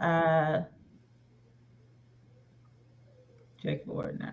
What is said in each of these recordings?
Uh, check for it now.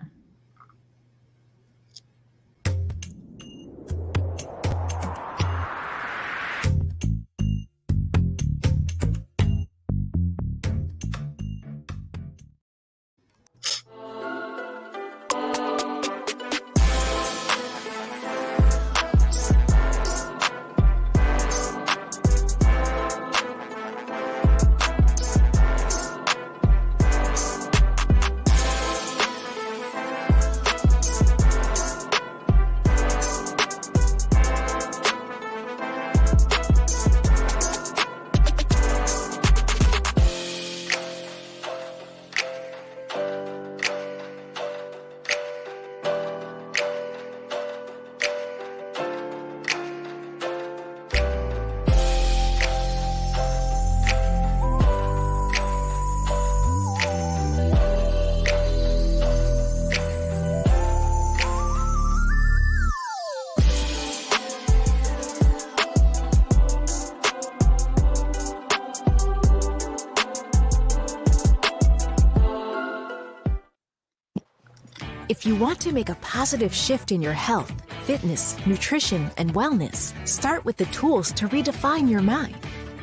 If you want to make a positive shift in your health, fitness, nutrition, and wellness, start with the tools to redefine your mind.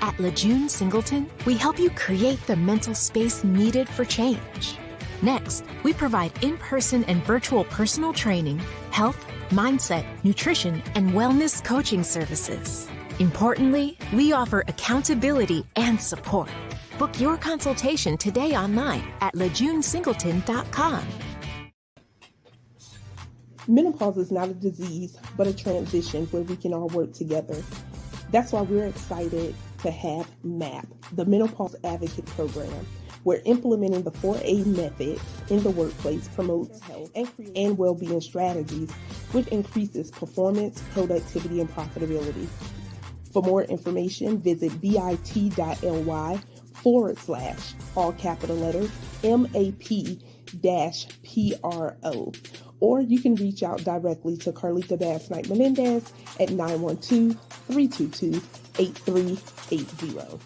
At Lejeune Singleton, we help you create the mental space needed for change. Next, we provide in-person and virtual personal training, health, mindset, nutrition, and wellness coaching services. Importantly, we offer accountability and support. Book your consultation today online at lejeunesingleton.com. Menopause is not a disease, but a transition where we can all work together. That's why we're excited to have MAP, the Menopause Advocate Program, where implementing the 4A method in the workplace promotes health and well-being strategies, which increases performance, productivity, and profitability. For more information, visit bit.ly/ all capital letters, MAP-PRO. Or you can reach out directly to Carlita Bass Knight Menendez at 912-322-8380.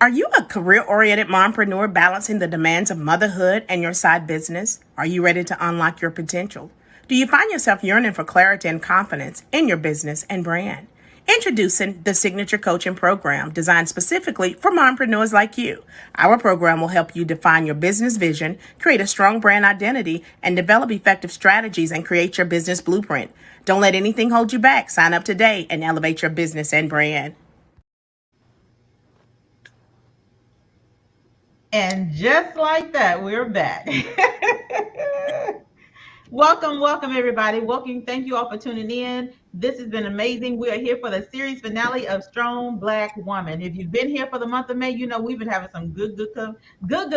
Are you a career-oriented mompreneur balancing the demands of motherhood and your side business? Are you ready to unlock your potential? Do you find yourself yearning for clarity and confidence in your business and brand? Introducing the Signature Coaching Program designed specifically for mompreneurs like you. Our program will help you define your business vision, create a strong brand identity, and develop effective strategies and create your business blueprint. Don't let anything hold you back. Sign up today and elevate your business and brand. And just like that, we're back. Welcome, everybody. Welcome. Thank you all for tuning in. This has been amazing. We are here for the series finale of Strong Black Woman. If you've been here for the month of May, you know we've been having some good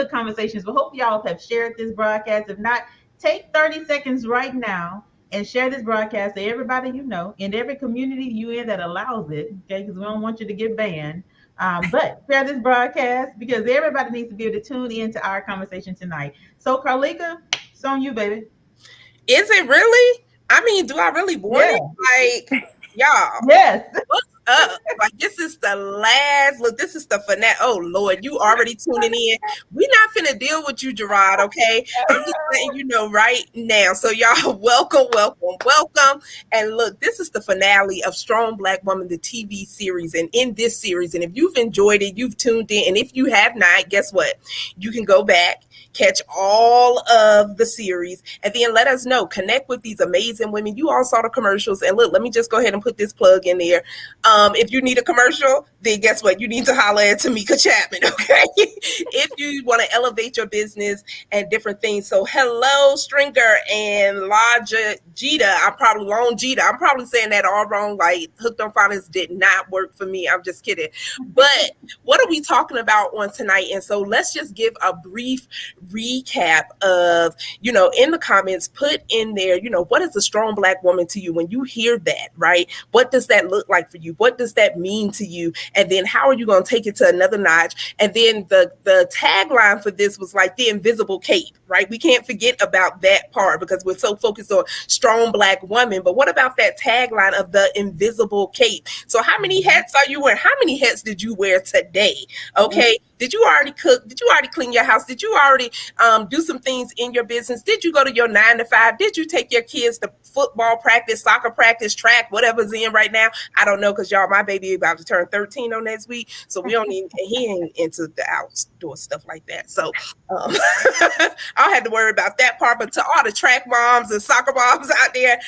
conversations. We hope y'all have shared this broadcast. If not, take 30 seconds right now and share this broadcast to everybody you know in every community you in that allows it. Okay, because we don't want you to get banned. But share this broadcast because everybody needs to be able to tune in to our conversation tonight. So, Carlika, it's on you, baby. Is it really? I mean, do I really want it? Like, y'all. Yes. What's up? Like, this is the last look. This is the finale. Oh Lord, you already tuning in. We're not finna deal with you, Gerard. Okay, I'm just letting you know right now. So y'all, welcome. And look, this is the finale of Strong Black Woman, the TV series. And in this series, and if you've enjoyed it, you've tuned in. And if you have not, guess what? You can go back, catch all of the series, and then let us know. Connect with these amazing women. You all saw the commercials. And look, let me just go ahead and put this plug in there. If you need a commercial, then guess what? You need to holler at Tamika Chapman, okay? If you want to elevate your business and different things. So hello, Stringer and Longita. I'm probably saying that all wrong. Like, Hooked on Finance did not work for me. I'm just kidding. But what are we talking about on tonight? And so let's just give a brief recap of, in the comments, put in there, what is a strong Black woman to you? When you hear that, right? What does that look like for you? What does that mean to you? And then how are you going to take it to another notch? And then the tagline for this was like the invisible cape, right? We can't forget about that part because we're so focused on strong Black woman. But what about that tagline of the invisible cape? So how many hats are you wearing? How many hats did you wear today? Okay. Did you already cook? Did you already clean your house? Did you already do some things in your business? Did you go to your 9 to 5? Did you take your kids to football practice, soccer practice, track, whatever's in right now? I don't know, because y'all, my baby about to turn 13 on next week. So we don't even, he ain't into the outdoor stuff like that. So I don't have to worry about that part. But to all the track moms and soccer moms out there,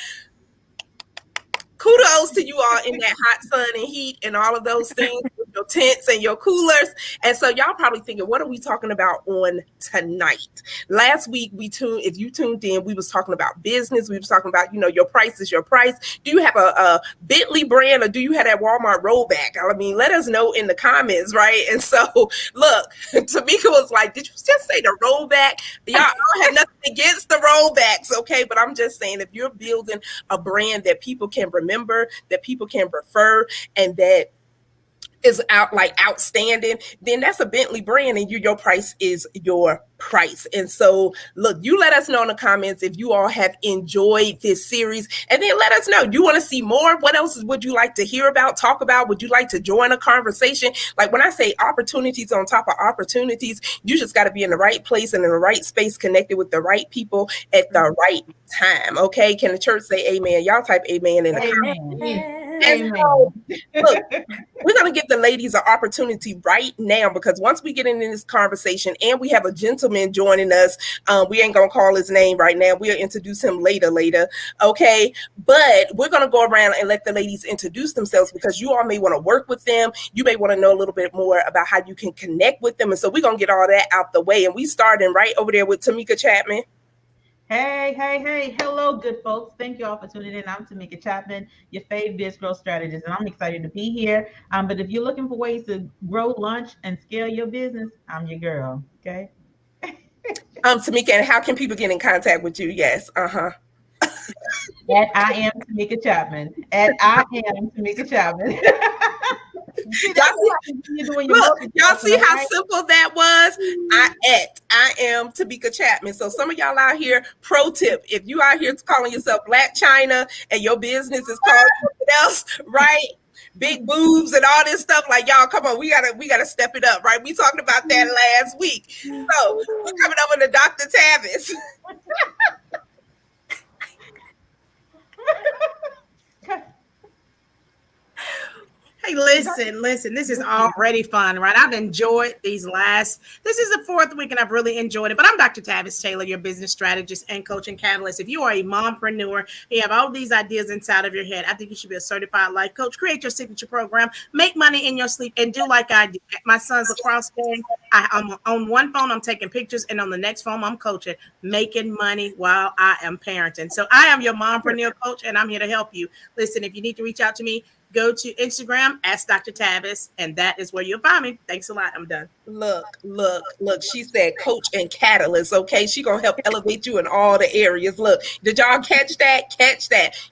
kudos to you all in that hot sun and heat and all of those things with your tents and your coolers. And so y'all probably thinking, what are we talking about on tonight? Last week if you tuned in, we was talking about business. We was talking about, your price is your price. Do you have a Bentley brand, or do you have that Walmart rollback? I mean, let us know in the comments, right? And so look, Tamika was like, did you just say the rollback? Y'all, I don't have nothing against the rollbacks, okay? But I'm just saying, if you're building a brand that people can remember, that people can prefer, and that is outstanding, then that's a Bentley brand, and your price is your price. And so look, you let us know in the comments if you all have enjoyed this series, and then let us know, you want to see more? What else would you like to hear about, talk about? Would you like to join a conversation? Like when I say opportunities on top of opportunities, you just got to be in the right place and in the right space, connected with the right people at the right time. Okay, can the church say amen? Y'all type amen in the comments. And so, look, we're going to give the ladies an opportunity right now, because once we get into this conversation and we have a gentleman joining us, we ain't going to call his name right now. We'll introduce him later. Okay. But we're going to go around and let the ladies introduce themselves, because you all may want to work with them. You may want to know a little bit more about how you can connect with them. And so we're going to get all that out the way. And we starting right over there with Tamika Chapman. Hey. Hello, good folks. Thank you all for tuning in. I'm Tamika Chapman, your fave biz growth strategist, and I'm excited to be here. But if you're looking for ways to grow, launch, and scale your business, I'm your girl, okay? Tamika, and how can people get in contact with you? Yes, At I am Tamika Chapman. Y'all see how simple that was? I am Tamika Chapman. So some of y'all out here, pro tip, if you out here calling yourself Black China and your business is called something else, right? Big boobs and all this stuff, like, y'all, come on, we gotta step it up, right? We talked about that last week. So we're coming over to Dr. Tavis. Hey, listen, this is already fun, right? I've enjoyed this is the 4th week and I've really enjoyed it. But I'm Dr. Tavis Taylor, your business strategist and coaching catalyst. If you are a mompreneur, you have all these ideas inside of your head, I think you should be a certified life coach. Create your signature program, make money in your sleep, and do like I do. My son's lacrosse game. I'm on one phone, I'm taking pictures, and on the next phone, I'm coaching, making money while I am parenting. So I am your mompreneur coach, and I'm here to help you. Listen, if you need to reach out to me, go to Instagram, ask Dr. Tavis, and that is where you'll find me. Thanks a lot. I'm done. Look. She said coach and catalyst, okay? She going to help elevate you in all the areas. Look, did y'all catch that?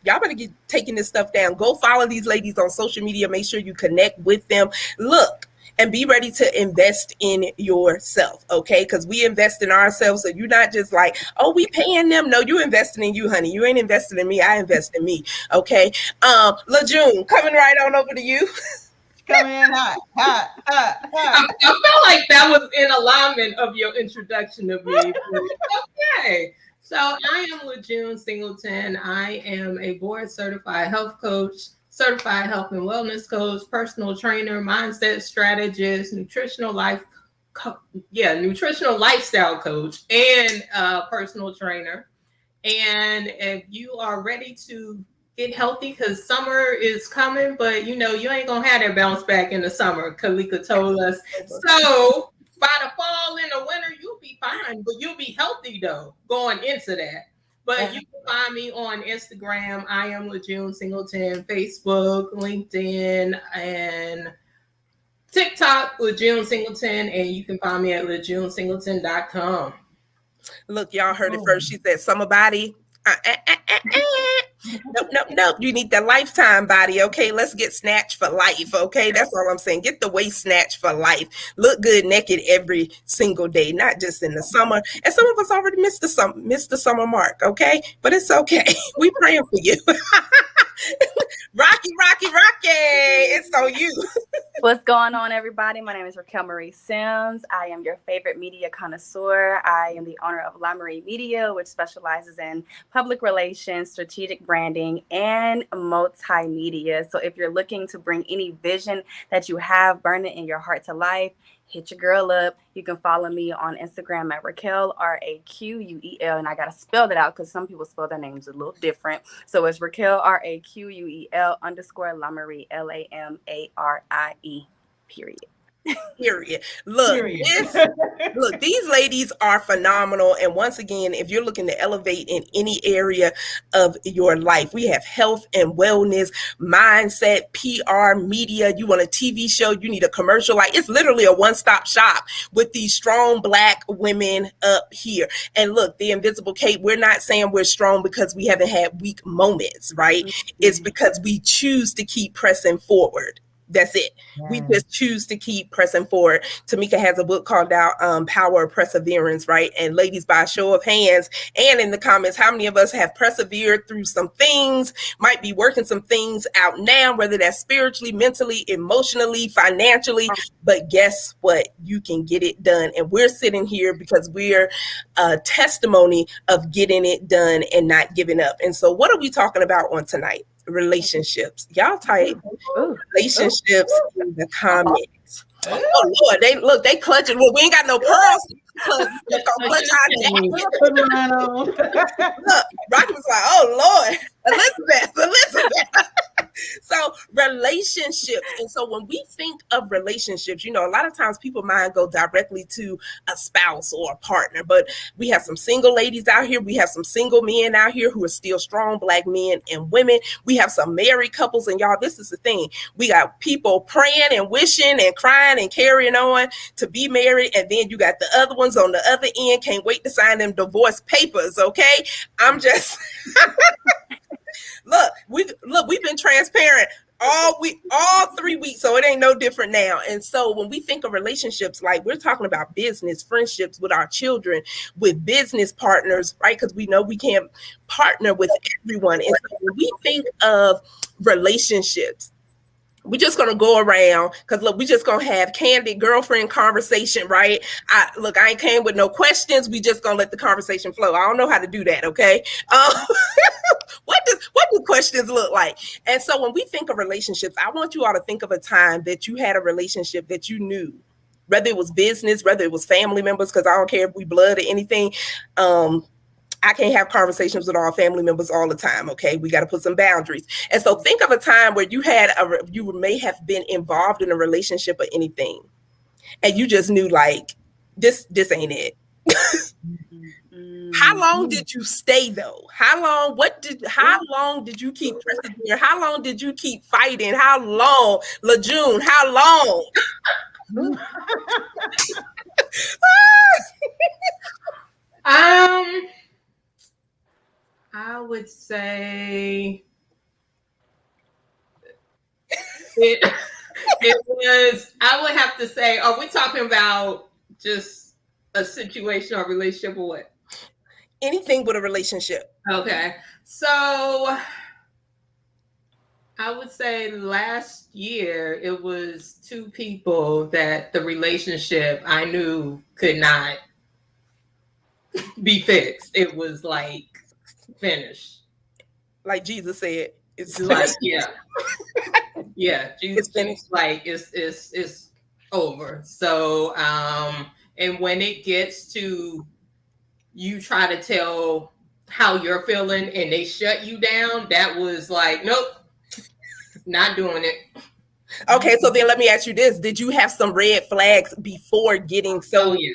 Y'all better get taking this stuff down. Go follow these ladies on social media. Make sure you connect with them. Look, and be ready to invest in yourself, okay? Because we invest in ourselves. So you're not just like, oh, we paying them. No, you're investing in you, honey. You ain't investing in me. I invest in me, okay? LaJune, coming right on over to you. Come in hot. I felt like that was in alignment of your introduction of me. Okay. So I am LaJune Singleton. I am a board certified health coach, certified health and wellness coach, personal trainer, mindset strategist, nutritional lifestyle coach, and personal trainer. And if you are ready to get healthy, because summer is coming, but you ain't gonna have that bounce back in the summer, Kalika told us. So by the fall and the winter, you'll be fine, but you'll be healthy though going into that. But you can find me on Instagram. I am LaJune Singleton, Facebook, LinkedIn, and TikTok, LaJune Singleton, and you can find me at LaJuneSingleton.com. Look, y'all heard it first. She said, somebody. Nope. You need that lifetime body, okay? Let's get snatched for life, okay? That's all I'm saying. Get the waist snatched for life. Look good naked every single day, not just in the summer. And some of us already missed the summer mark, okay? But it's okay. We praying for you. Rocky, it's on you. What's going on, everybody? My name is Raquel Marie Sims. I am your favorite media connoisseur. I am the owner of La Marie Media, which specializes in public relations, strategic branding, and multimedia. So if you're looking to bring any vision that you have burning in your heart to life, hit your girl up. You can follow me on Instagram at Raquel, Raquel, and I got to spell that out because some people spell their names a little different. So it's Raquel, Raquel _ La Marie, LAMARIE, period. Look, these ladies are phenomenal. And once again, if you're looking to elevate in any area of your life, we have health and wellness, mindset, PR, media. You want a TV show, you need a commercial. Like, it's literally a one-stop shop with these strong Black women up here. And look, the Invisible Kate, we're not saying we're strong because we haven't had weak moments, right? Mm-hmm. It's because we choose to keep pressing forward. That's it. Yeah. We just choose to keep pressing forward. Tamika has a book called out Power of Perseverance, right? And ladies, by a show of hands and in the comments, how many of us have persevered through some things, might be working some things out now, whether that's spiritually, mentally, emotionally, financially, but guess what? You can get it done. And we're sitting here because we're a testimony of getting it done and not giving up. And so what are we talking about on tonight? Relationships. Y'all type relationships in the comments. Oh Lord, they clutching. Well, we ain't got no pearls. Look, Rocky was like, oh Lord, Elizabeth. So relationships. And so when we think of relationships, you know, a lot of times people mind go directly to a spouse or a partner, but we have some single ladies out here. We have some single men out here who are still strong Black men and women. We have some married couples, and y'all, this is the thing. We got people praying and wishing and crying and carrying on to be married. And then you got the other ones on the other end, can't wait to sign them divorce papers. Okay. I'm just, we've been transparent all 3 weeks, so it ain't no different now. And so when we think of relationships, like we're talking about business, friendships with our children, with business partners, right? Because we know we can't partner with everyone. And so when we think of relationships, we're just going to go around because look, we just going to have candid girlfriend conversation, right? I ain't came with no questions. We just going to let the conversation flow. I don't know how to do that. Okay. What do questions look like? And so when we think of relationships, I want you all to think of a time that you had a relationship that you knew, whether it was business, whether it was family members, because I don't care if we blood or anything. I can't have conversations with all family members all the time. Okay. We got to put some boundaries. And so think of a time where you may have been involved in a relationship or anything, and you just knew like, this ain't it. How long did you stay though? How long did you keep persevering? How long did you keep fighting? How long? LaJune, how long? I would say it was, I would have to say, are we talking about just a situation or relationship or what? Anything but a relationship. Okay. So I would say last year it was two people that the relationship I knew could not be fixed. It was like finished. Like Jesus said, it's like, yeah. Jesus finished. Like it's over. So and when it gets to you try to tell how you're feeling and they shut you down, that was like, nope, not doing it. Okay, so then let me ask you this. Did you have some red flags before getting so? Oh, yeah.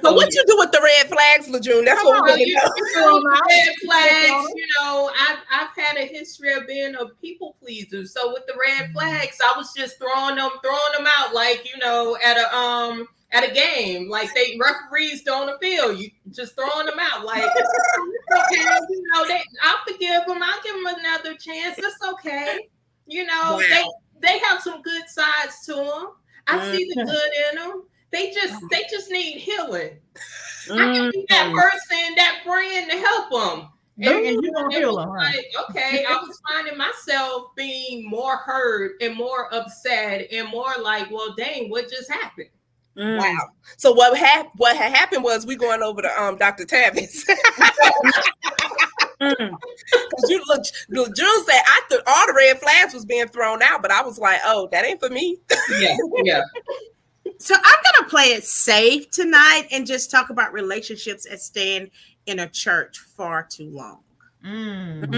So what you do with the red flags, LaJune? That's what we're going to know. Red flags, you know, I've had a history of being a people pleaser. So with the red flags, I was just throwing them out like, you know, at at a game, like they referees throwing the field, you just throwing them out. Like, okay, you know, I'll forgive them. I'll give them another chance. It's okay. You know, they have some good sides to them. I see the good in them. They just need healing. I can be that person, that friend to help them. And you gonna heal them, right? Like, okay, I was finding myself being more hurt and more upset and more like, well, dang, what just happened? Wow. So what had happened was we going over to Dr. Tavis. Because June said I thought all the red flags was being thrown out, but I was like, oh, that ain't for me. Yeah. So I'm gonna play it safe tonight and just talk about relationships as staying in a church far too long. And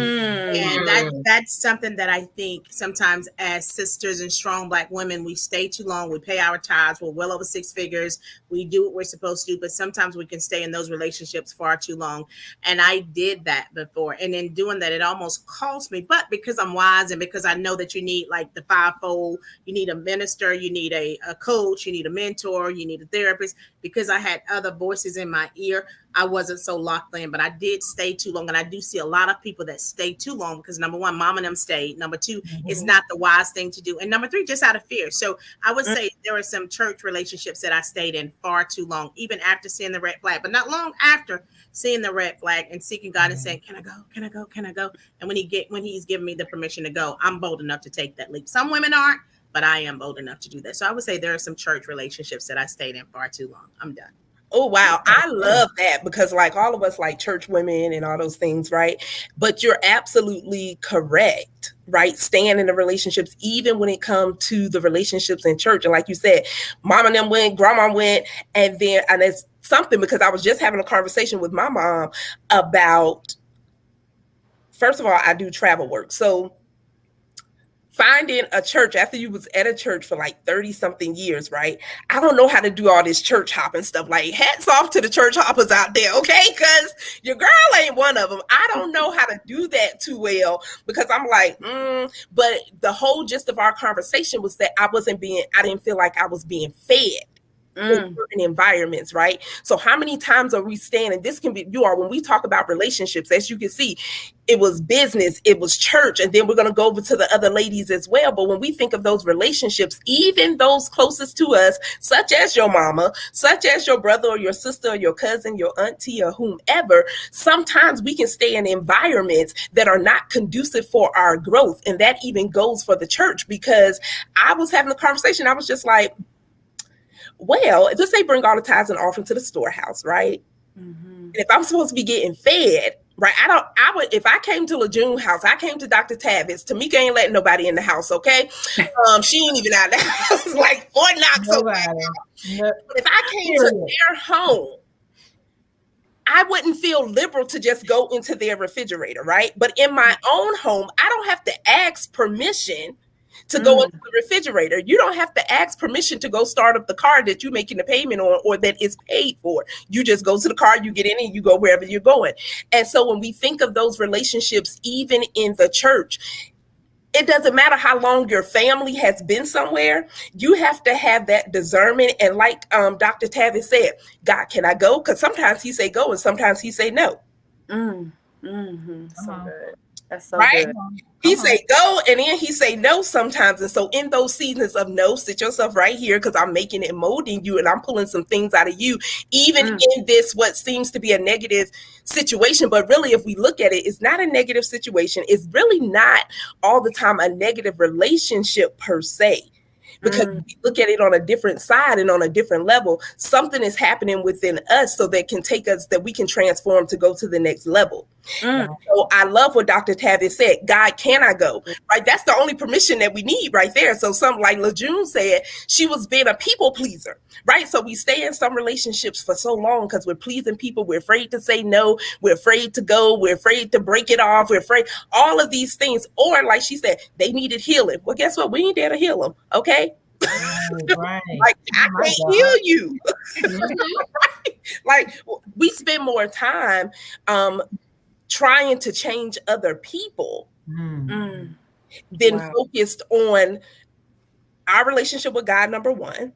that's something that I think sometimes as sisters and strong Black women, we stay too long. We pay our tithes. We're well over 6 figures. We do what we're supposed to do, but sometimes we can stay in those relationships far too long. And I did that before. And in doing that, it almost cost me. But because I'm wise and because I know that you need like the fivefold, you need a minister, you need a coach, you need a mentor, you need a therapist. Because I had other voices in my ear, I wasn't so locked in, but I did stay too long. And I do see a lot of people that stay too long because number one, mom and them stayed. Number two, it's not the wise thing to do. And number three, just out of fear. So I would say there were some church relationships that I stayed in far too long, even after seeing the red flag, but not long after seeing the red flag and seeking God and saying, can I go? Can I go? Can I go? And when he's given me the permission to go, I'm bold enough to take that leap. Some women aren't, but I am bold enough to do that. So I would say there are some church relationships that I stayed in far too long. I'm done. Oh, wow. I love that because like all of us like church women and all those things, right? But you're absolutely correct, right? Staying in the relationships, even when it comes to the relationships in church. And like you said, mom and them went, grandma went, and it's something because I was just having a conversation with my mom about, first of all, I do travel work. So finding a church after you was at a church for like 30 something years, right? I don't know how to do all this church hopping stuff. Like hats off to the church hoppers out there, okay? Because your girl ain't one of them. I don't know how to do that too well because I'm like, but the whole gist of our conversation was that I didn't feel like I was being fed in certain environments, right? So how many times are we staying, and this can be when we talk about relationships, as you can see, it was business, it was church, and then we're going to go over to the other ladies as well. But when we think of those relationships, even those closest to us, such as your mama, such as your brother or your sister or your cousin, your auntie or whomever, sometimes we can stay in environments that are not conducive for our growth. And that even goes for the church, because I was having a conversation. I was just like, well, let's say bring all the tithes and offering to the storehouse, right? And if I'm supposed to be getting fed, right? If I came to LaJune house, I came to Dr. Tavis, Tamika ain't letting nobody in the house, okay? She ain't even out of the house, like 4 knocks away. But if I came to their home, I wouldn't feel liberal to just go into their refrigerator, right? But in my own home, I don't have to ask permission to go into the refrigerator. You don't have to ask permission to go start up the car that you're making the payment on or that is paid for. You just go to the car, you get in, and you go wherever you're going. And so when we think of those relationships, even in the church, it doesn't matter how long your family has been somewhere. You have to have that discernment. And like Dr. Tavis said, God, can I go? Because sometimes he say go and sometimes he say no. So good. That's so right? good. He say go, and then he say no sometimes. And so in those seasons of no, sit yourself right here, because I'm making it, molding you, and I'm pulling some things out of you, even in this what seems to be a negative situation. But really, if we look at it, it's not a negative situation. It's really not all the time a negative relationship per se. Because we look at it on a different side and on a different level. Something is happening within us so that can take us, that we can transform to go to the next level. So I love what Dr. Tavis said. God, can I go? Right? That's the only permission that we need right there. So something like LaJune said, she was being a people pleaser, right? So we stay in some relationships for so long because we're pleasing people. We're afraid to say no. We're afraid to go. We're afraid to break it off. We're afraid, all of these things. Or like she said, they needed healing. Well, guess what? We ain't there to heal them. Okay. Right. Like I can't heal you. Like we spend more time trying to change other people than focused on our relationship with God, number one,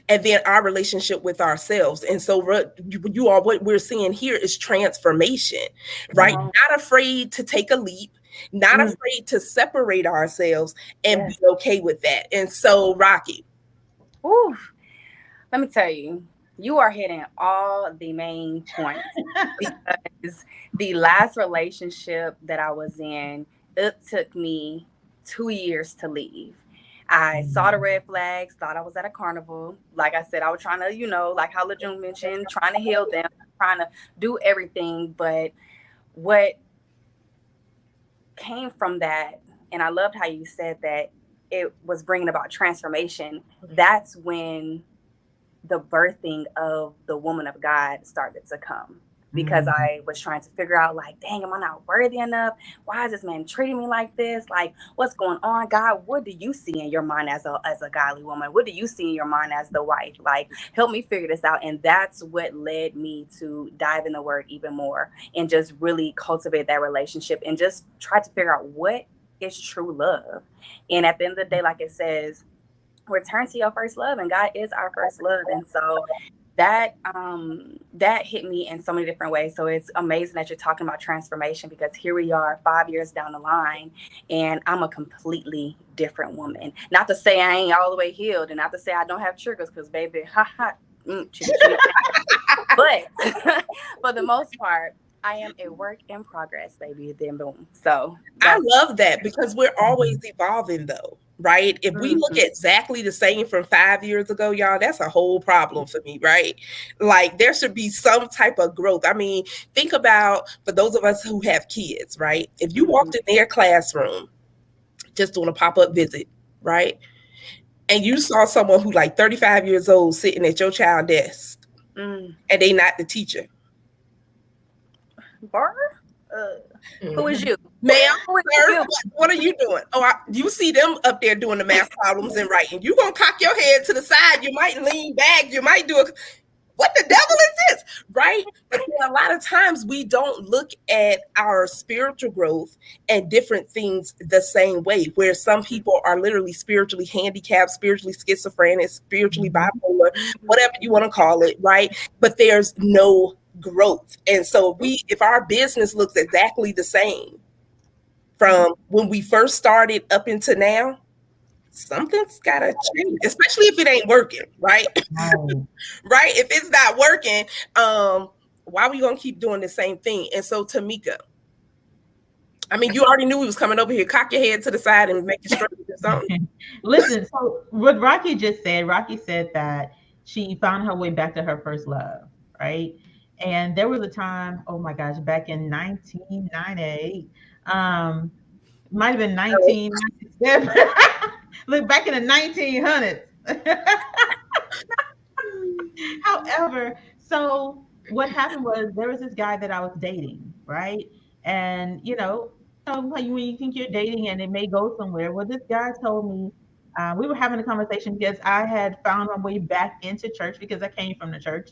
and then our relationship with ourselves. And so you are, what we're seeing here is transformation, right? Come on. Not afraid to take a leap, not Mm, afraid to separate ourselves and be yes. okay with that. And so, Rocky. Woo. Let me tell you, you are hitting all the main points because the last relationship that I was in, it took me 2 years to leave. I saw the red flags, thought I was at a carnival. Like I said, I was trying to, like how LeJune mentioned, trying to heal them, trying to do everything. But what came from that, and I loved how you said that it was bringing about transformation. That's when the birthing of the woman of God started to come, because I was trying to figure out, like, dang, am I not worthy enough? Why is this man treating me like this? Like, what's going on? God, what do you see in your mind as a godly woman? What do you see in your mind as the wife? Like, help me figure this out. And that's what led me to dive in the word even more and just really cultivate that relationship and just try to figure out what is true love. And at the end of the day, like it says, return to your first love, and God is our first love. And so that hit me in so many different ways. So it's amazing that you're talking about transformation, because here we are 5 years down the line and I'm a completely different woman. Not to say I ain't all the way healed, and not to say I don't have triggers, because baby, but for the most part, I am a work in progress, baby. Then boom. So I love that, because we're always evolving, though, right? If we look exactly the same from 5 years ago, y'all, that's a whole problem for me, right? Like, there should be some type of growth. I mean, think about, for those of us who have kids, right? If you walked in their classroom just doing a pop-up visit, right? And you saw someone who like 35 years old sitting at your child desk, and they not the teacher. Bar? Who is you? Ma'am, sir, what are you doing? Oh, you see them up there doing the math problems and writing. You gonna cock your head to the side. You might lean back. You might do what the devil is this, right? But a lot of times we don't look at our spiritual growth and different things the same way, where some people are literally spiritually handicapped, spiritually schizophrenic, spiritually bipolar, whatever you want to call it, right? But there's no growth. And so if our business looks exactly the same from when we first started up into now, something's gotta change, especially if it ain't working, right? Right? If it's not working, why are we gonna keep doing the same thing? And so, Tamika, I mean, you already knew he was coming over here. Cock your head to the side and make it straight or something. Listen, so what Rocky just said, Rocky said that she found her way back to her first love, right? And there was a time, oh my gosh, back in 1998, might have been 1997. Look, back in the 1900s. However, so what happened was there was this guy that I was dating, right? And like when you think you're dating and it may go somewhere. Well, this guy told me we were having a conversation because I had found my way back into church because I came from the church.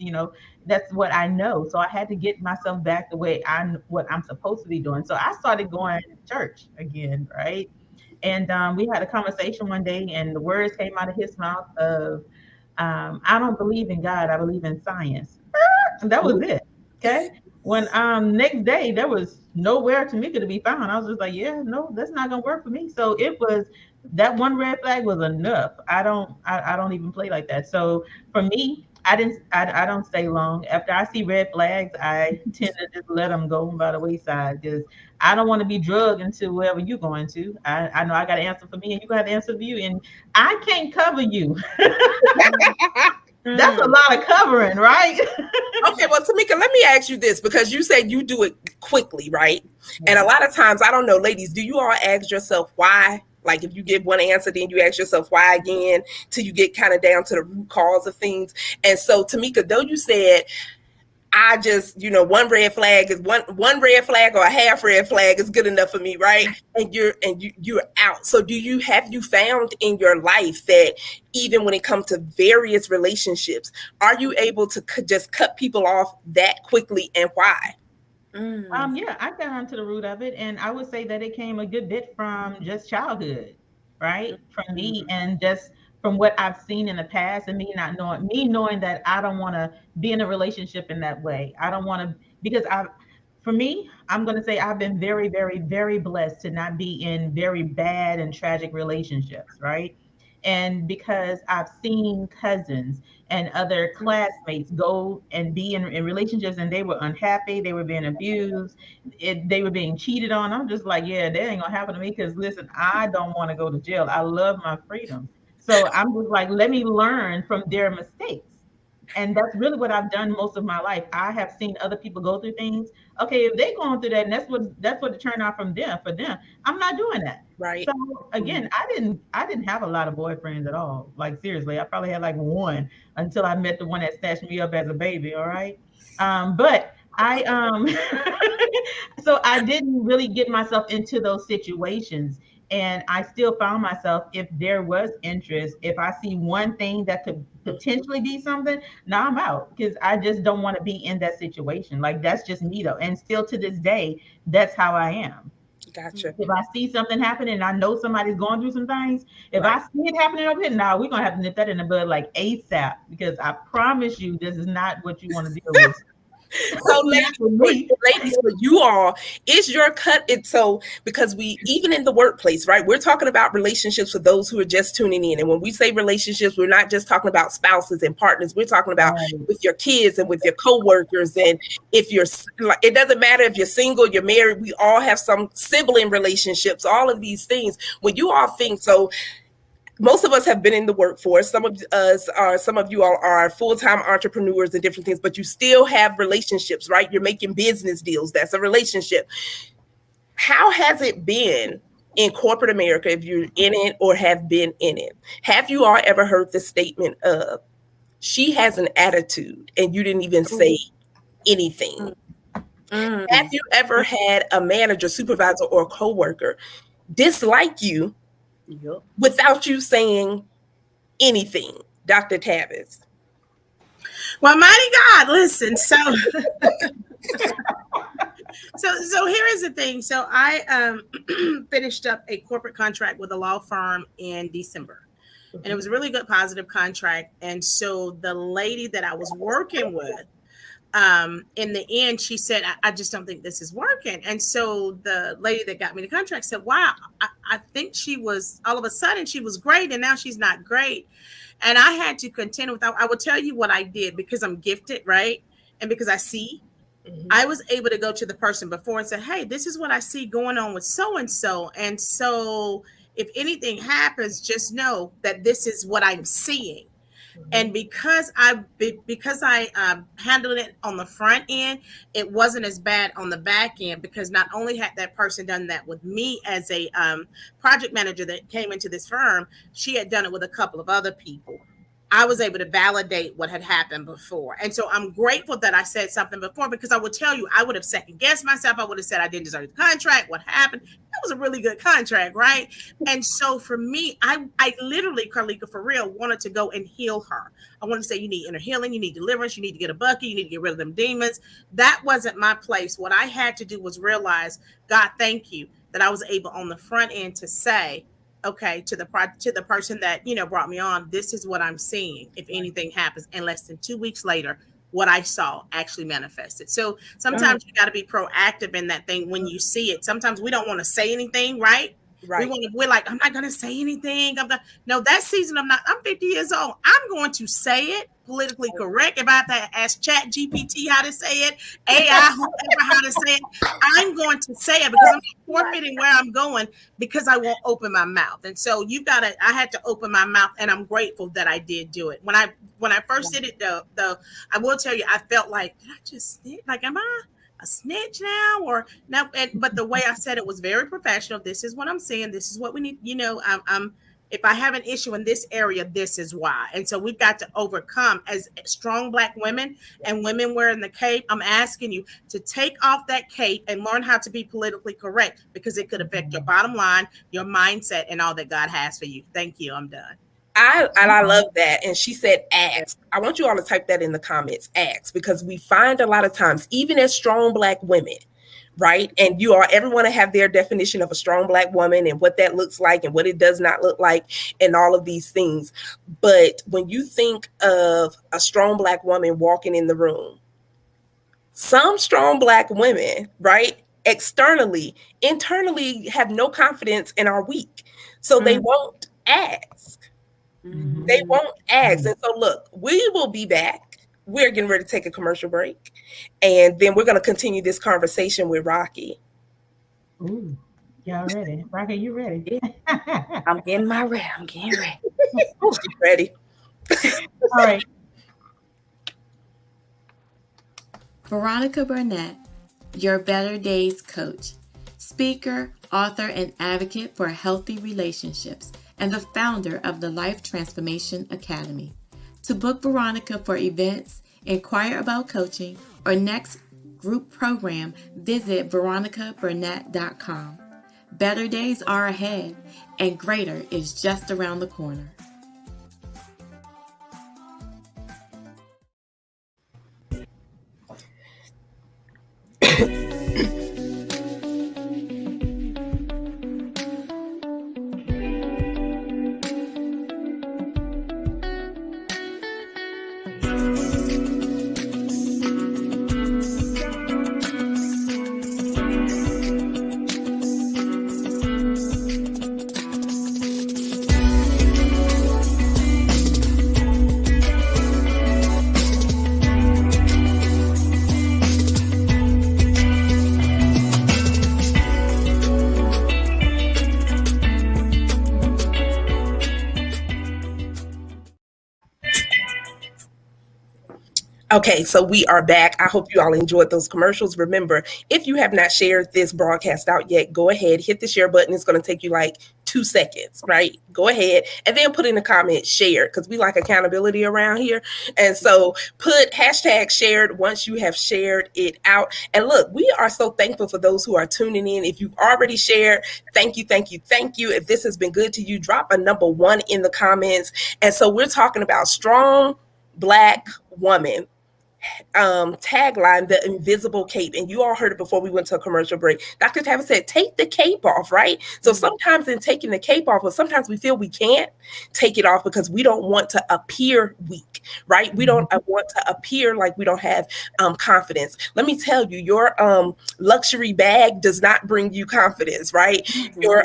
That's what I know. So I had to get myself back the way what I'm supposed to be doing. So I started going to church again, right? And we had a conversation one day, and the words came out of his mouth of, I don't believe in God, I believe in science. And that was it. Okay. When next day there was nowhere Tamika to be found. I was just like, yeah, no, that's not gonna work for me. So it was that one red flag was enough. I don't even play like that. So for me, I don't stay long. After I see red flags, I tend to just let them go by the wayside, because I don't want to be drugged into wherever you're going to. I know I got to answer for me, and you got to answer for you, and I can't cover you. That's a lot of covering, right? Okay, well, Tamika, let me ask you this, because you said you do it quickly, right? And a lot of times, I don't know, ladies, do you all ask yourself why? Like, if you give one answer, then you ask yourself why again, till you get kind of down to the root cause of things. And so, Tamika, though you said, I just, one red flag is one red flag or a half red flag is good enough for me, right? And you're out. So have you found in your life that even when it comes to various relationships, are you able to just cut people off that quickly, and why? Yeah, I got onto the root of it, and I would say that it came a good bit from just childhood, right? From me, and just from what I've seen in the past, and me knowing that I don't want to be in a relationship in that way. I don't want to, because for me, I'm going to say I've been very, very, very blessed to not be in very bad and tragic relationships, right? And because I've seen cousins and other classmates go and be in relationships, and they were unhappy, they were being abused, they were being cheated on. I'm just like, yeah, that ain't gonna happen to me, because listen, I don't want to go to jail. I love my freedom. So I'm just like, let me learn from their mistakes. And that's really what I've done most of my life. I have seen other people go through things. Okay, if they're going through that, and that's what it turned out from them for them. I'm not doing that. Right. So again, I didn't have a lot of boyfriends at all. Like seriously, I probably had like one until I met the one that snatched me up as a baby. All right. But I so I didn't really get myself into those situations. And I still found myself, if there was interest, if I see one thing that could potentially be something, now I'm out, because I just don't want to be in that situation. Like that's just me though. And still to this day, that's how I am. Gotcha. If I see something happening and I know somebody's going through some things, if Right. I see it happening over here, now we're gonna have to nip that in the bud like ASAP, because I promise you this is not what you want to deal with. So, Not with me. ladies, for you all, is your cut it so because we even in the workplace, right? We're talking about relationships for those who are just tuning in. And when we say relationships, we're not just talking about spouses and partners. We're talking about Right. with your kids and with your coworkers. And if you're like, it doesn't matter if you're single, you're married, we all have some sibling relationships, all of these things. When you all think so, most of us have been in the workforce. Some of you all are full-time entrepreneurs and different things, but you still have relationships, right? You're making business deals. That's a relationship. How has it been in corporate America, if you're in it or have been in it? Have you all ever heard the statement of, she has an attitude and you didn't even say anything? Have you ever had a manager, supervisor, or coworker dislike you Yep. without you saying anything, Dr. Tavis? Well, mighty God, listen. So here is the thing. So I finished up a corporate contract with a law firm in December, and it was a really good positive contract. And so the lady that I was working with, in the end, she said, I just don't think this is working. And so the lady that got me the contract said, wow, I think she was, all of a sudden she was great, and now she's not great. And I had to contend with, I will tell you what I did, because I'm gifted, right? And because I see, I was able to go to the person before and say, hey, this is what I see going on with so and so. And so if anything happens, just know that this is what I'm seeing. And because I handled it on the front end, it wasn't as bad on the back end, because not only had that person done that with me as a project manager that came into this firm, she had done it with a couple of other people. I was able to validate what had happened before. And so I'm grateful that I said something before, because I would tell you, I would have second guessed myself. I would have said I didn't deserve the contract. What happened? That was a really good contract, right? And so for me, I literally, Carlika, for real, wanted to go and heal her. I wanted to say, you need inner healing, you need deliverance, you need to get a bucket, you need to get rid of them demons. That wasn't my place. What I had to do was realize, God, thank you that I was able on the front end to say, okay, to the person that brought me on, this is what I'm seeing if anything happens. And less than 2 weeks later, what I saw actually manifested. So sometimes you got to be proactive in that thing when you see it. Sometimes we don't want to say anything, right? Right. We're like, I'm not going to say anything. No, that season I'm 50 years old. I'm going to say it politically correct. If I have to ask Chat GPT how to say it, AI, whoever, how to say it, I'm going to say it, because I'm forfeiting where I'm going, because I won't open my mouth. And so I had to open my mouth, and I'm grateful that I did do it. When I first did it, though, I will tell you, I felt like, did I just snitch? Like, am I a snitch now or no? But the way I said it was very professional. This is what I'm saying. This is what we need. I'm if I have an issue in this area, this is why. And so we've got to overcome as strong Black women and women wearing the cape. I'm asking you to take off that cape and learn how to be politically correct, because it could affect your bottom line, your mindset, and all that God has for you. Thank you. I'm done. I love that. And she said, ask. I want you all to type that in the comments, ask, because we find a lot of times, even as strong Black women, right? And everyone have their definition of a strong Black woman and what that looks like and what it does not look like and all of these things. But when you think of a strong Black woman walking in the room, some strong Black women, right, externally, internally have no confidence and are weak. So they won't ask. They won't ask. And so look, we will be back. We're getting ready to take a commercial break. And then we're going to continue this conversation with Rocky. Ooh, y'all ready? Rocky, you ready? I'm getting ready. I'm getting ready. She's ready. All right. Veronica Burnett, your Better Days coach, speaker, author, and advocate for healthy relationships, and the founder of the Life Transformation Academy. To book Veronica for events, inquire about coaching, or next group program, visit veronicaburnett.com. Better days are ahead, and greater is just around the corner. Okay, so we are back. I hope you all enjoyed those commercials. Remember, if you have not shared this broadcast out yet, go ahead, hit the share button. It's going to take you like 2 seconds, right? Go ahead and then put in the comment share, because we like accountability around here. And so put hashtag shared once you have shared it out. And look, we are so thankful for those who are tuning in. If you've already shared, thank you, thank you, thank you. If this has been good to you, drop a number 1 in the comments. And so we're talking about strong Black woman. Tagline, the invisible cape. And you all heard it before we went to a commercial break. Dr. Tavis said, take the cape off, right? So sometimes in taking the cape off, but sometimes we feel we can't take it off because we don't want to appear weak, right? We don't want to appear like we don't have confidence. Let me tell you, your luxury bag does not bring you confidence, right? Your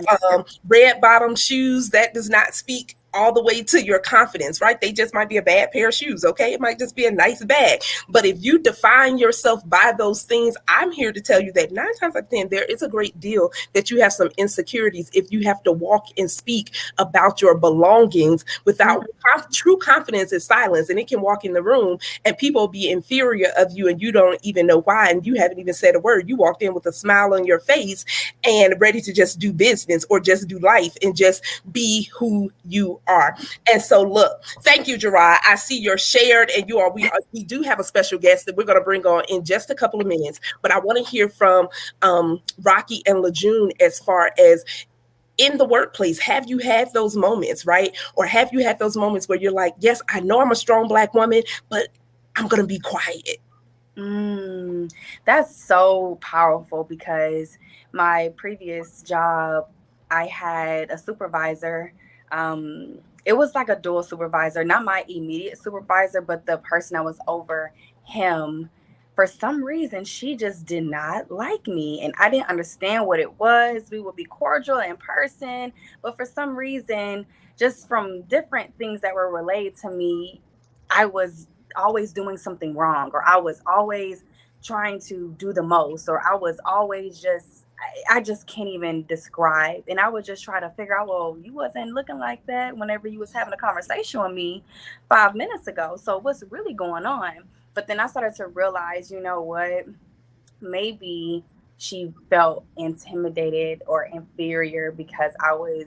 red bottom shoes, that does not speak all the way to your confidence, right? They just might be a bad pair of shoes, okay? It might just be a nice bag. But if you define yourself by those things, I'm here to tell you that 9 times out of 10, there is a great deal that you have some insecurities if you have to walk and speak about your belongings without true confidence is silence. And it can walk in the room and people be inferior of you and you don't even know why. And you haven't even said a word. You walked in with a smile on your face and ready to just do business or just do life and just be who you are. And so look, thank you, Gerard. I see you're shared, and we do have a special guest that we're going to bring on in just a couple of minutes. But I want to hear from Rocky and Lejeune as far as in the workplace. Have you had those moments, right? Or have you had those moments where you're like, yes, I know I'm a strong Black woman, but I'm going to be quiet? That's so powerful, because my previous job, I had a supervisor. It was like a dual supervisor, not my immediate supervisor, but the person that was over him. For some reason, she just did not like me, and I didn't understand what it was. We would be cordial in person, but for some reason, just from different things that were relayed to me, I was always doing something wrong, or I was always trying to do the most, or I was always just, I just can't even describe. And I would just try to figure out, well, you wasn't looking like that whenever you was having a conversation with me 5 minutes ago. So what's really going on? But then I started to realize, you know what, maybe she felt intimidated or inferior because I was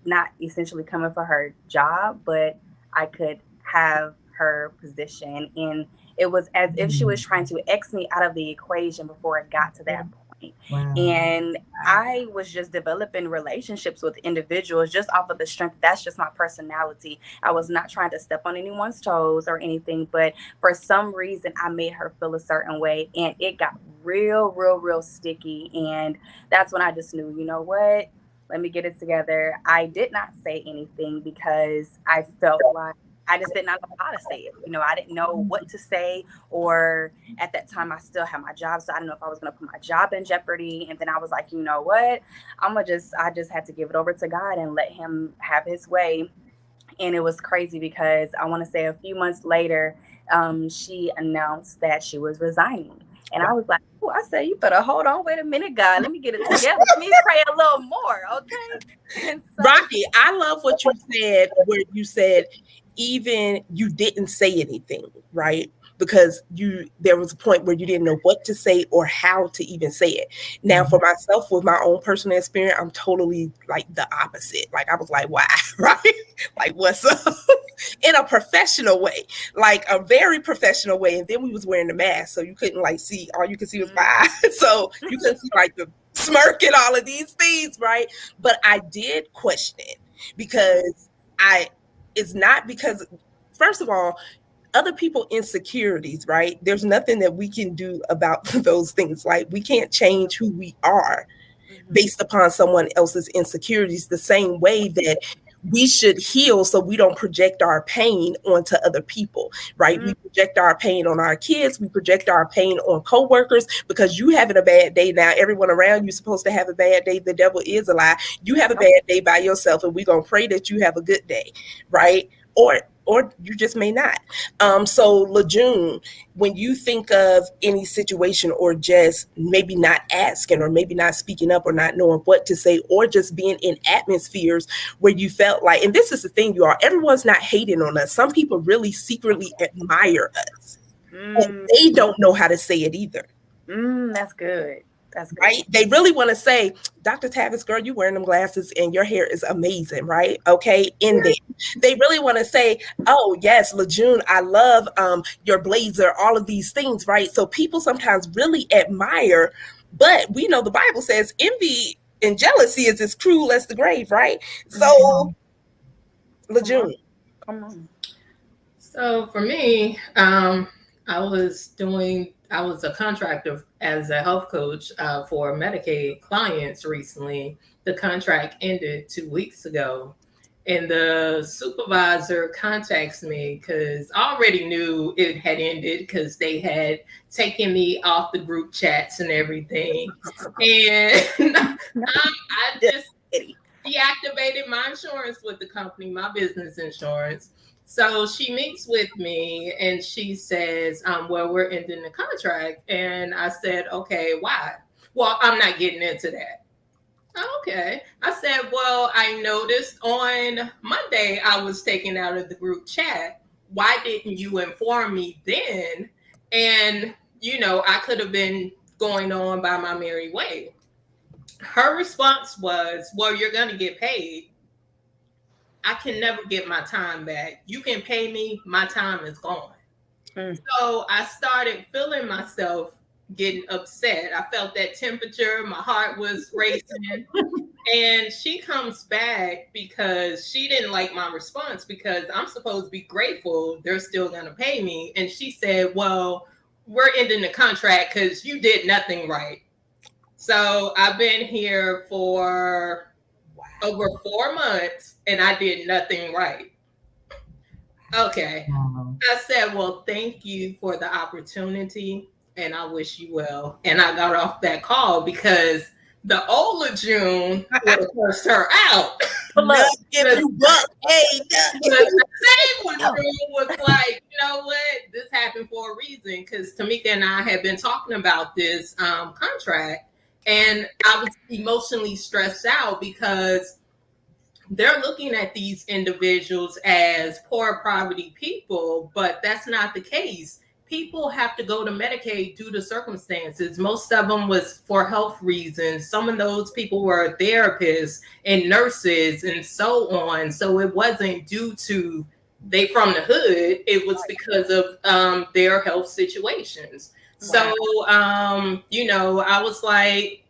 not essentially coming for her job, but I could have her position. And it was as if she was trying to X me out of the equation before it got to that point. Wow. And I was just developing relationships with individuals just off of the strength. That's just my personality. I was not trying to step on anyone's toes or anything, but for some reason, I made her feel a certain way, and it got real sticky. And that's when I just knew, you know what? Let me get it together. I did not say anything because I felt like I just did not know how to say it. I didn't know what to say, or at that time I still had my job, so I didn't know if I was going to put my job in jeopardy. And then I was like, you know what? I just had to give it over to God and let him have his way. And it was crazy because I want to say a few months later, she announced that she was resigning. And I was like, oh, I said, you better hold on. Wait a minute, God. Let me get it together. Let me pray a little more. Okay. And so, Rocky, I love what you said, where you said even you didn't say anything, right? Because there was a point where you didn't know what to say or how to even say it. Now, for myself, with my own personal experience, I'm totally like the opposite. Like I was like, why, right? Like, what's up? In a professional way, like a very professional way. And then we was wearing the mask, so you couldn't like see. All you could see was my eyes, so you couldn't see like the smirk and all of these things, right? But I did question it because it's not because, first of all, other people insecurities, right? There's nothing that we can do about those things. Like we can't change who we are based upon someone else's insecurities, the same way that we should heal so we don't project our pain onto other people, right? We project our pain on our kids. We project our pain on coworkers because you having a bad day. Now, everyone around you supposed to have a bad day. The devil is a lie. You have a bad day by yourself, and we're going to pray that you have a good day, right? Or you just may not. So Lejeune, when you think of any situation or just maybe not asking or maybe not speaking up or not knowing what to say or just being in atmospheres where you felt like, and this is the thing, you all, everyone's not hating on us. Some people really secretly admire us. And they don't know how to say it either. That's good. That's good. Right? They really want to say, Dr. Tavis, girl, you wearing them glasses and your hair is amazing, right? Okay, in there. They really want to say, oh, yes, Lejeune, I love your blazer, all of these things, right? So people sometimes really admire, but we know the Bible says envy and jealousy is as cruel as the grave, right? So, Lejeune. Come on. So for me, I was a contractor as a health coach for Medicaid clients recently. The contract ended 2 weeks ago. And the supervisor contacts me because I already knew it had ended because they had taken me off the group chats and everything. And I just deactivated my insurance with the company, my business insurance. So she meets with me and she says, well, we're ending the contract. And I said, okay, why? Well, I'm not getting into that. Okay. I said, well, I noticed on Monday I was taken out of the group chat. Why didn't you inform me then? And, I could have been going on by my merry way. Her response was, well, you're going to get paid. I can never get my time back. You can pay me, my time is gone. So I started feeling myself getting upset. I felt that temperature, my heart was racing. And she comes back because she didn't like my response because I'm supposed to be grateful they're still going to pay me. And she said, well, we're ending the contract because you did nothing right. So I've been here for over 4 months and I did nothing right. Okay. I said, well, thank you for the opportunity and I wish you well. And I got off that call because the old Lejeune would have cursed her out. The same Lejeune was like, you know what? This happened for a reason because Tamika and I had been talking about this contract and I was emotionally stressed out because they're looking at these individuals as poor poverty people, but that's not the case. People have to go to Medicaid due to circumstances. Most of them was for health reasons. Some of those people were therapists and nurses and so on. So it wasn't due to they from the hood. It was because of their health situations. So, I was like,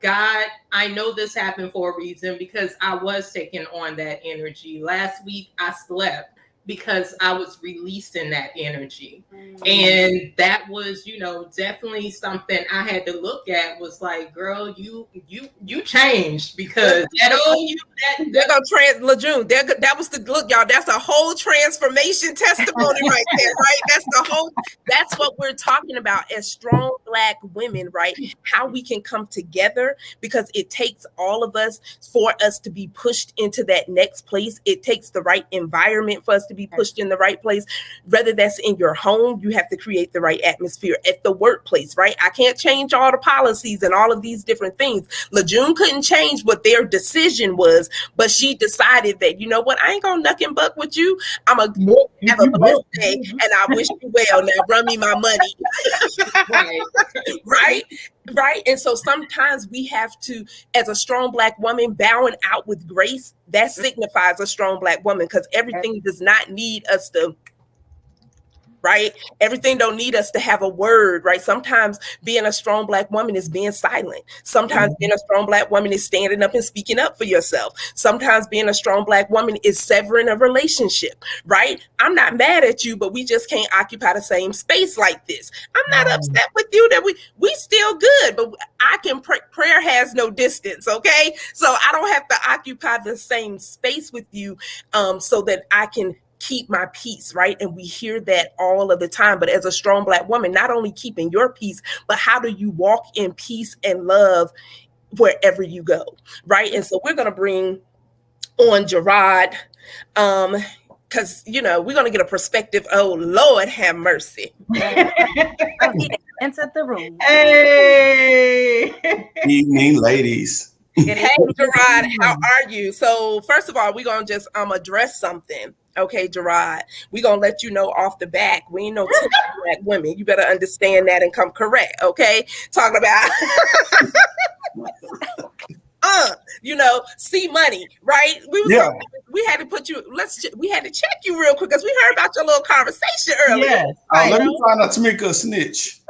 God, I know this happened for a reason because I was taking on that energy. Last week, I slept because I was releasing that energy. And that was, definitely something I had to look at was like, girl, you changed because they're gonna Lejeune. That was the look, y'all. That's a whole transformation testimony right there, right? That's what we're talking about as strong Black women, right? How we can come together because it takes all of us for us to be pushed into that next place. It takes the right environment for us to be pushed in the right place. Whether that's in your home, you have to create the right atmosphere. At the workplace, right? I can't change all the policies and all of these different things. Lejeune couldn't change what their decision was, but she decided that, you know what, I ain't gonna knuck and buck with you. I'm gonna have a blessed day, and I wish you well. Now run me my money. Right. And so sometimes we have to, as a strong Black woman, bowing out with grace, that signifies a strong Black woman, because everything does not need us to, right? Everything don't need us to have a word, right? Sometimes being a strong Black woman is being silent. Sometimes being a strong Black woman is standing up and speaking up for yourself. Sometimes being a strong Black woman is severing a relationship, right? I'm not mad at you, but we just can't occupy the same space like this. I'm not upset with you that we still good, but I can prayer has no distance, okay? So I don't have to occupy the same space with you so that I can keep my peace, right? And we hear that all of the time. But as a strong Black woman, not only keeping your peace, but how do you walk in peace and love wherever you go, right? And so we're going to bring on Gerard, because, we're going to get a perspective. Oh, Lord have mercy. Enter the room. Hey! Evening, ladies. Hey, Gerard, how are you? So first of all, we're going to just address something. Okay, Gerard, we're going to let you know off the back. We ain't no Black women. You better understand that and come correct, okay? Talking about, see money, right? We had to put you, we had to check you real quick because we heard about your little conversation earlier. Yes. Let me try not to make a snitch.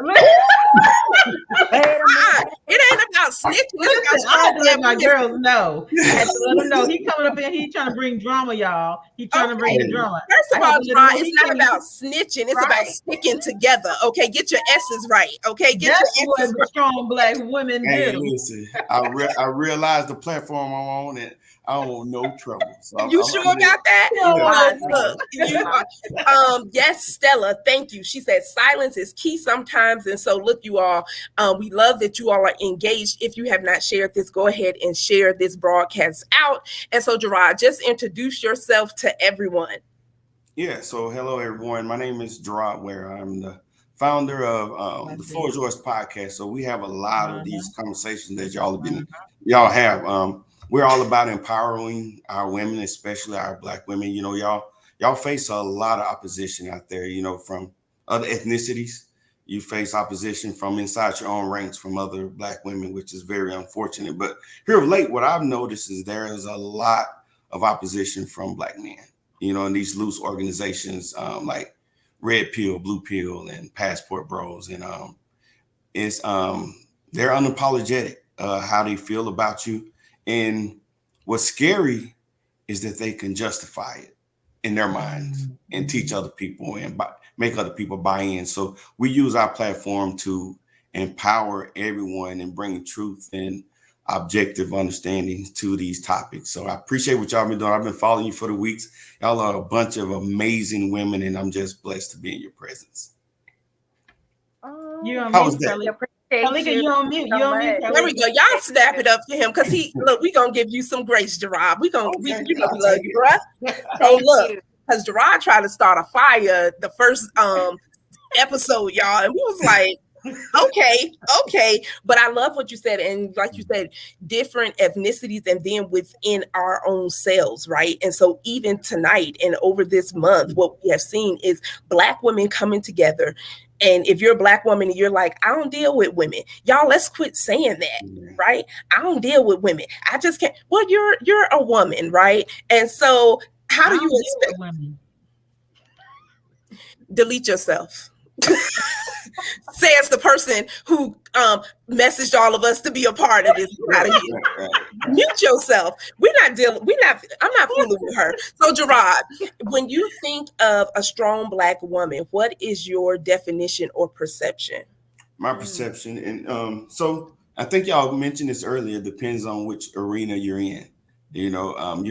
It ain't about snitching. Listen, I had to let my girls know. I had to let them know. He coming up in, he trying to bring drama, y'all. He trying to bring the drama. First of all, Gerard, it's not about snitching. It's about sticking together. Okay, get your S's right. Okay, That's what strong Black women do. Listen, I realize the platform I'm on, and I don't want no trouble. So you sure about that? Look, yes, Stella, thank you. She said silence is key sometimes. And so look, you all, we love that you all are engaged. If you have not shared this, go ahead and share this broadcast out. And so Gerard, just introduce yourself to everyone. Yeah, so hello everyone. My name is Gerard Ware. I'm the founder of the Floor is Yours podcast. So we have a lot of these conversations that y'all have. We're all about empowering our women, especially our Black women. Y'all face a lot of opposition out there, from other ethnicities. You face opposition from inside your own ranks from other Black women, which is very unfortunate. But here of late, what I've noticed is there is a lot of opposition from Black men, in these loose organizations like Red Pill, Blue Pill, and Passport Bros. And they're unapologetic how they feel about you. And what's scary is that they can justify it in their minds and teach other people and make other people buy in. So we use our platform to empower everyone and bring truth and objective understanding to these topics. So I appreciate what y'all been doing. I've been following you for the weeks. Y'all are a bunch of amazing women, and I'm just blessed to be in your presence. You're How was that? Talika, you on mute. There we go. Y'all snap it up for him because we gonna give you some grace, Gerard. We love you, bro. So look, because Gerard tried to start a fire the first episode, y'all, and we was like, okay. But I love what you said, and like you said, different ethnicities, and then within our own selves, right? And so even tonight and over this month, what we have seen is Black women coming together. And if you're a Black woman and you're like, I don't deal with women, y'all, let's quit saying that, right? I don't deal with women. I just can't. Well, you're a woman, right? And so how do you expect women? Delete yourself. says the person who messaged all of us to be a part of this. Out of here. Right. Mute yourself. I'm not fooling with her. So Gerard, when you think of a strong Black woman, what is your definition or perception? My perception, and so I think y'all mentioned this earlier. Depends on which arena you're in. You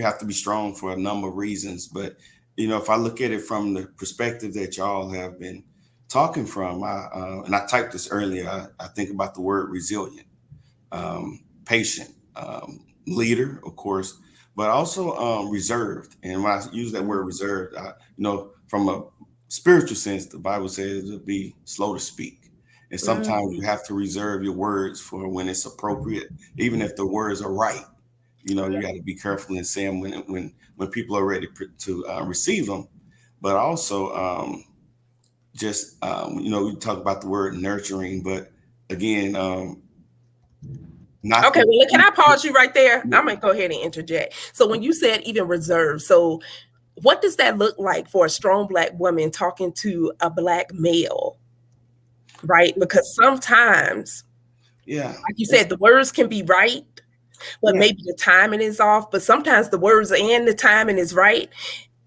have to be strong for a number of reasons. But if I look at it from the perspective that y'all have been talking from, and I typed this earlier. I think about the word resilient, patient, leader, of course, but also reserved. And when I use that word reserved, from a spiritual sense, the Bible says to be slow to speak. And sometimes you have to reserve your words for when it's appropriate, even if the words are right. You got to be careful in saying when people are ready to receive them. But also, we talk about the word nurturing, but again, not. Okay, well, can I pause you right there? I'm gonna go ahead and interject. So when you said even reserved, so what does that look like for a strong Black woman talking to a Black male? Right, because sometimes, like you said, the words can be right, but maybe the timing is off. But sometimes the words and the timing is right,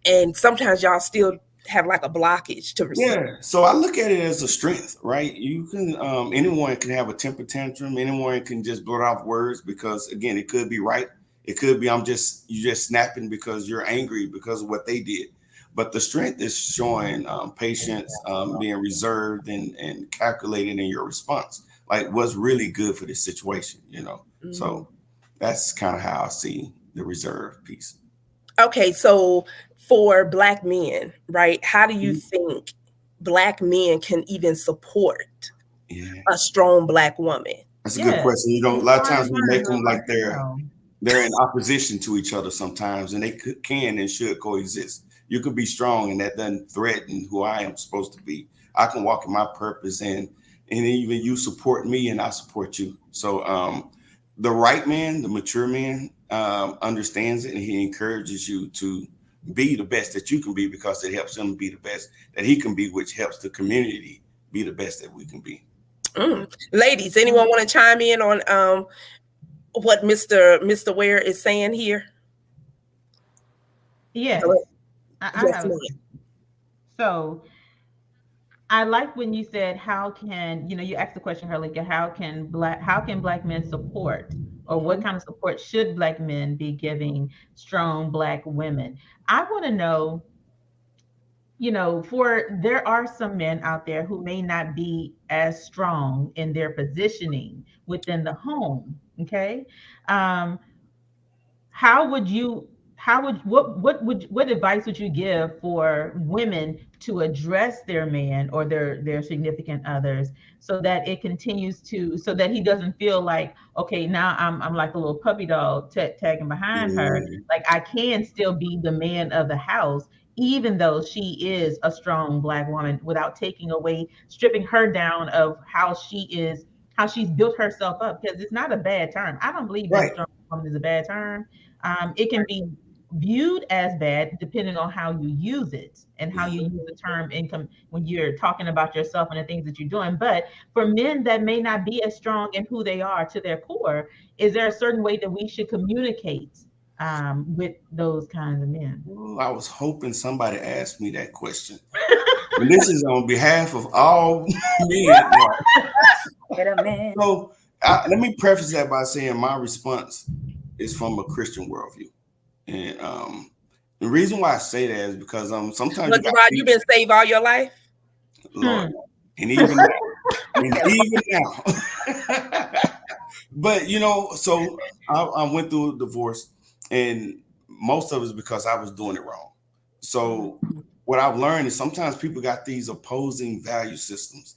and sometimes y'all still have like a blockage to receive. Yeah, so I look at it as a strength, right? You can, anyone can have a temper tantrum. Anyone can just blurt off words because, again, it could be right. It could be you just snapping because you're angry because of what they did. But the strength is showing patience, being reserved and calculating in your response. Like what's really good for this situation, So that's kind of how I see the reserve piece. Okay, so for Black men, right? How do you think Black men can even support a strong Black woman? That's a good question. A lot of times we make them like they're in opposition to each other sometimes, and they can and should coexist. You could be strong, and that doesn't threaten who I am supposed to be. I can walk in my purpose, and even you support me, and I support you. So the right man, the mature man, understands it, and he encourages you to be the best that you can be because it helps him be the best that he can be, which helps the community be the best that we can be. Ladies, anyone want to chime in on what Mr. Ware is saying here? Yes. I have a question. So I like when you said, how can, you asked the question earlier, how can Black men support, or what kind of support should Black men be giving strong Black women? I want to know, there are some men out there who may not be as strong in their positioning within the home. Okay. What advice would you give for women to address their man or their significant others so that it continues so that he doesn't feel like, okay, now I'm like a little puppy dog tagging behind her. Like I can still be the man of the house, even though she is a strong Black woman, without stripping her down of how she's built herself up, because it's not a bad term. I don't believe that strong woman is a bad term. It can be viewed as bad depending on how you use it and how you use the term income when you're talking about yourself and the things that you're doing. But for men that may not be as strong in who they are to their core, is there a certain way that we should communicate with those kinds of men? Well, I was hoping somebody asked me that question. And this is on behalf of all men. So let me preface that by saying my response is from a Christian worldview. And the reason why I say that is because sometimes you've been saved all your life, Lord, and even now, but so I went through a divorce, and most of it is because I was doing it wrong. So what I've learned is sometimes people got these opposing value systems,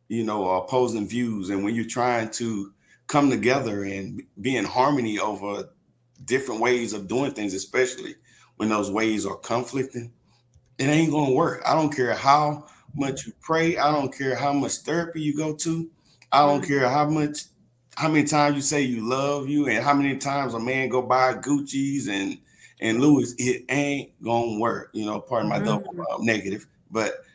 opposing views, and when you're trying to come together and be in harmony over different ways of doing things, especially when those ways are conflicting, it ain't gonna work. I don't care how much you pray. I don't care how much therapy you go to. I don't care how many times you say you love you and how many times a man go buy Gucci's and Louis. It ain't gonna work. Pardon my double negative. But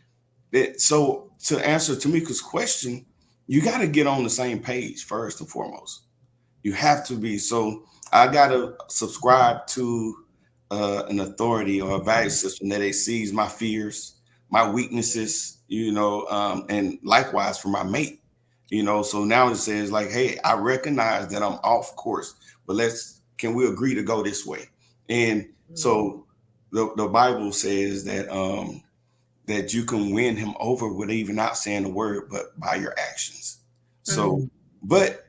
so to answer Tamika's question, you got to get on the same page first and foremost. You have to be. So I got to subscribe to an authority or a value system that exceeds my fears, my weaknesses, and likewise for my mate, So now it says like, hey, I recognize that I'm off course, but can we agree to go this way? And so the Bible says that you can win him over with even not saying a word, but by your actions. So, but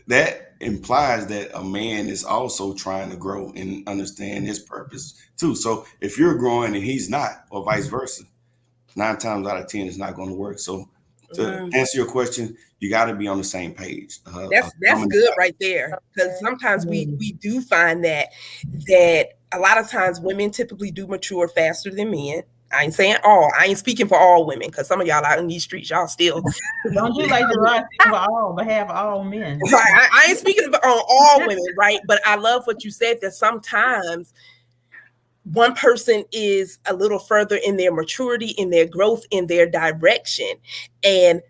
that implies that a man is also trying to grow and understand his purpose too. So if you're growing and he's not, or vice versa, 9 times out of 10 it's not going to work. So to answer your question, you got to be on the same page. That's good right there, because sometimes we do find that a lot of times women typically do mature faster than men. I ain't saying all. I ain't speaking for all women, because some of y'all out in these streets, y'all still don't do like Gerard for all, but have all men. Right. I ain't speaking on all women, right? But I love what you said, that sometimes one person is a little further in their maturity, in their growth, in their direction, and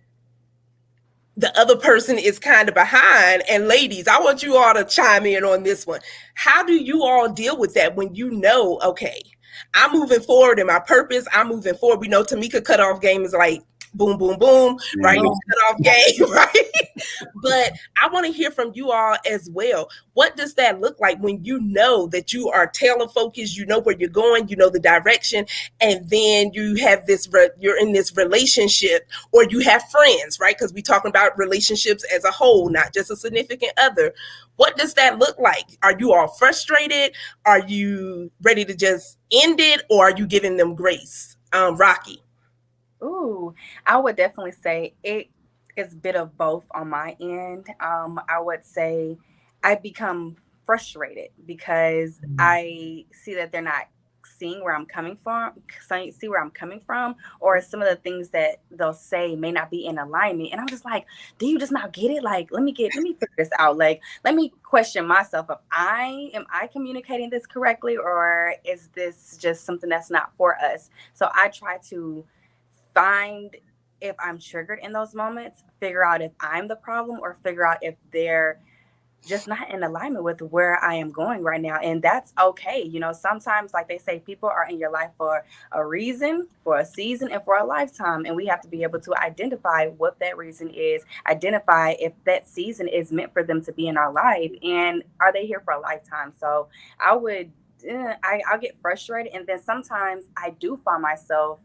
the other person is kind of behind. And ladies, I want you all to chime in on this one. How do you all deal with that when you know, okay, I'm moving forward in my purpose, I'm moving forward? We know Tamika cutoff game is like boom, boom, boom, right? Cutoff game, right? But I want to hear from you all as well. What does that look like when you know that you are tailor focused, you know where you're going, you know the direction, and then you have this, you're in this relationship, or you have friends, right? Because we're talking about relationships as a whole, not just a significant other. What does that look like? Are you all frustrated? Are you ready to just end it, or are you giving them grace? Rocky. Ooh, I would definitely say it is a bit of both on my end. I would say I become frustrated because I see that they're not seeing where I'm coming from, see where I'm coming from, or some of the things that they'll say may not be in alignment. And I'm just like, do you just not get it? Like, let me figure this out. Like, let me question myself. Am I communicating this correctly, or is this just something that's not for us? So I try to find if I'm triggered in those moments, figure out if I'm the problem, or figure out if they're just not in alignment with where I am going right now. And that's okay. You know, sometimes, like they say, people are in your life for a reason, for a season, and for a lifetime. And we have to be able to identify what that reason is, identify if that season is meant for them to be in our life, and are they here for a lifetime? So I'll get frustrated. And then sometimes I do find myself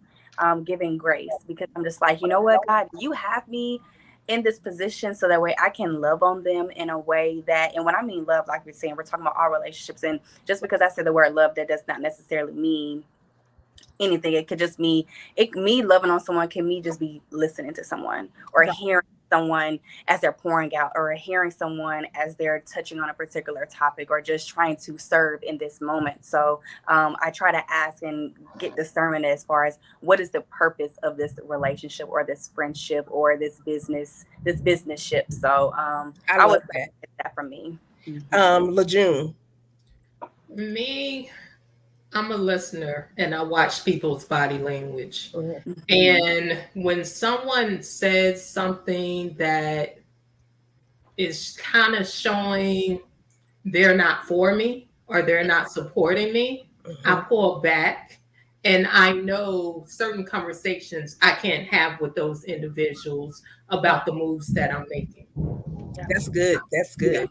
giving grace, because I'm just like, you know what, God, you have me in this position so that way I can love on them in a way that, and when I mean love, like we're saying, we're talking about all relationships. And just because I said the word love, that does not necessarily mean anything. It could just mean me loving on someone can me just be listening to someone, or hearing someone as they're pouring out, or hearing someone as they're touching on a particular topic, or just trying to serve in this moment. So I try to ask and get discernment as far as what is the purpose of this relationship, or this friendship, or this businessship. So I would say that for me. LaJune. Me, I'm a listener, and I watch people's body language. And when someone says something that is kind of showing they're not for me, or they're not supporting me, I pull back. And I know certain conversations I can't have with those individuals about the moves that I'm making. That's good. That's good.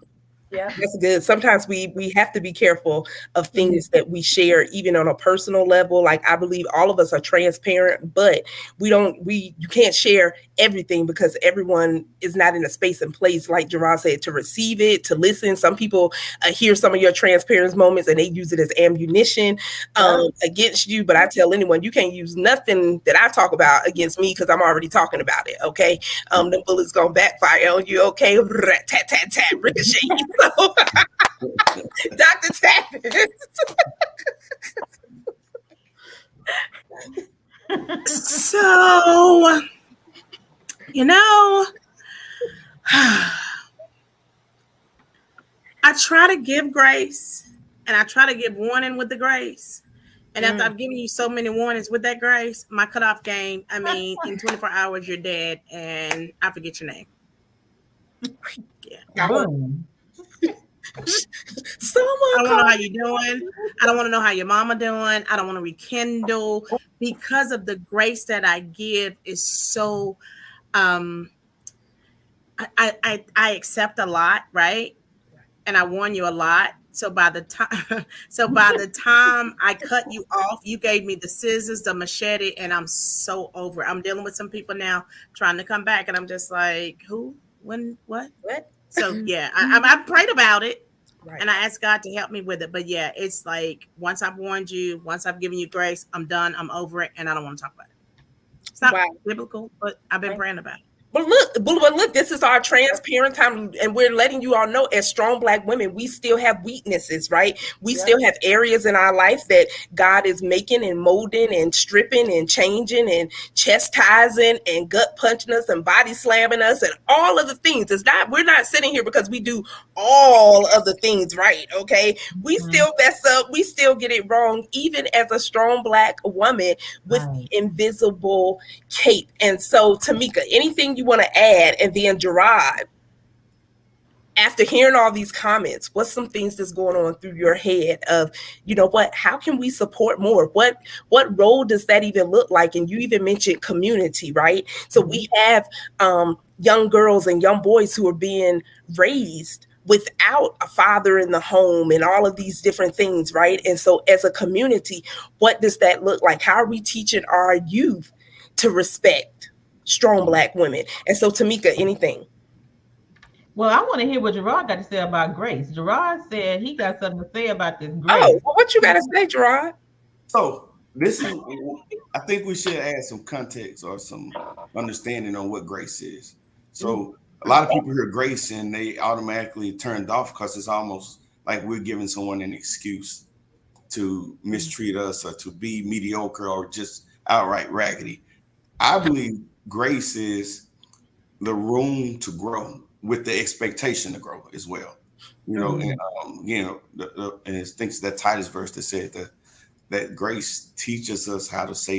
Yeah. That's good. Sometimes we have to be careful of things that we share, even on a personal level. Like, I believe all of us are transparent, but you can't share everything, because everyone is not in a space and place, like Gerard said, to receive it, to listen. Some people hear some of your transparent moments and they use it as ammunition against you. But I tell anyone, you can't use nothing that I talk about against me, because I'm already talking about it. Okay. The bullet's gonna backfire on you. Okay. Tat, tat, tat, ricochet. So, Dr. Tavis. So, I try to give grace, and I try to give warning with the grace. And after I've given you so many warnings with that grace, my cutoff game, I mean, in 24 hours, you're dead and I forget your name. Yeah. Boom. Someone I don't want to know call how you're doing. I don't want to know how your mama doing. I don't want to rekindle, because of the grace that I give is so I accept a lot, right? And I warn you a lot. So by the time I cut you off, you gave me the scissors, the machete, and I'm so over it. I'm dealing with some people now trying to come back, and I'm just like, who, when, what? So yeah, I prayed about it. Right. And I asked God to help me with it. But yeah, it's like once I've warned you, once I've given you grace, I'm done. I'm over it, and I don't want to talk about it. It's not biblical, but I've been praying about it. But look, this is our transparent time, and we're letting you all know, as strong Black women, we still have weaknesses, right? We still have areas in our life that God is making and molding and stripping and changing and chastising and gut punching us and body slamming us and all of the things. We're not sitting here because we do all of the things right, okay? We still mess up. We still get it wrong, even as a strong Black woman with the invisible cape. And so, Tamika, anything you want to add? And then Gerard, after hearing all these comments, what's some things that's going on through your head of, you know what, how can we support more? What role does that even look like? And you even mentioned community, right? So we have young girls and young boys who are being raised without a father in the home and all of these different things, right? And so as a community, what does that look like? How are we teaching our youth to respect strong Black women? And so, Tamika, anything? Well, I want to hear what Gerard got to say about grace. Gerard said he got something to say about this grace. Oh, well, what you got to say, Gerard? So this is, I think we should add some context or some understanding on what grace is. So a lot of people hear grace and they automatically turned off because it's almost like we're giving someone an excuse to mistreat us or to be mediocre or just outright raggedy. I believe grace is the room to grow with the expectation to grow as well. You know, and and it thinks that Titus verse that said that grace teaches us how to say